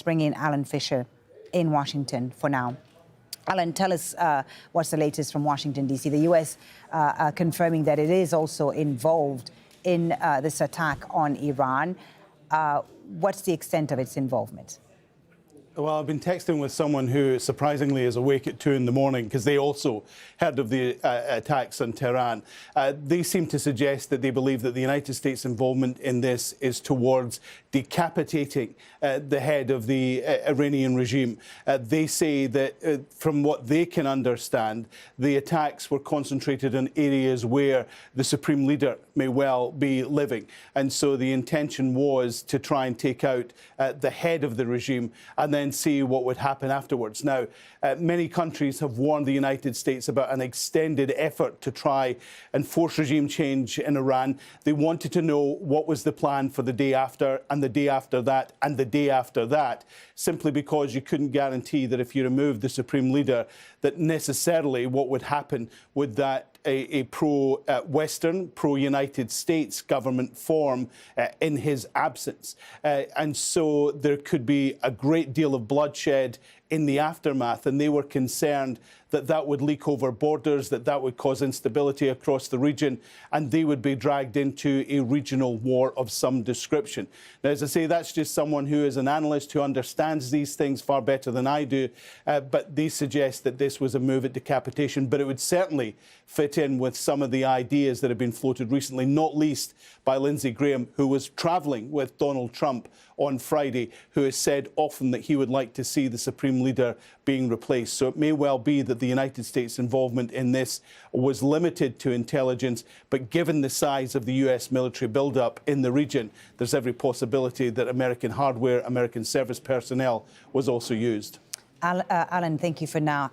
Bring in Alan Fischer in Washington for now. Alan, tell us what's the latest from Washington, D.C. The U.S. Confirming that it is also involved in this attack on Iran. What's the extent of its involvement? Well, I've been texting with someone who surprisingly is awake at 2 in the morning because they also heard of the attacks on Tehran. They seem to suggest that they believe that the United States' involvement in this is towards decapitating the head of the Iranian regime. They say that from what they can understand, the attacks were concentrated in areas where the supreme leader may well be living. And so the intention was to try and take out the head of the regime and then see what would happen afterwards. Now, many countries have warned the United States about an extended effort to try and force regime change in Iran. They wanted to know what was the plan for the day after and the day after that and the day after that, simply because you couldn't guarantee that if you removed the supreme leader, that necessarily what would happen with that a pro-Western, pro-United States government form in his absence. And so there could be a great deal of bloodshed in the aftermath, and they were concerned that that would leak over borders, that that would cause instability across the region, and they would be dragged into a regional war of some description. Now, as I say, that's just someone who is an analyst who understands these things far better than I do, but they suggest that this was a move at decapitation, but it would certainly fit in with some of the ideas that have been floated recently, not least by Lindsey Graham, who was travelling with Donald Trump on Friday, who has said often that he would like to see the supreme leader being replaced. So it may well be that the United States' involvement in this was limited to intelligence, but given the size of the US military buildup in the region, there's every possibility that American hardware, American service personnel was also used. Alan, thank you for now.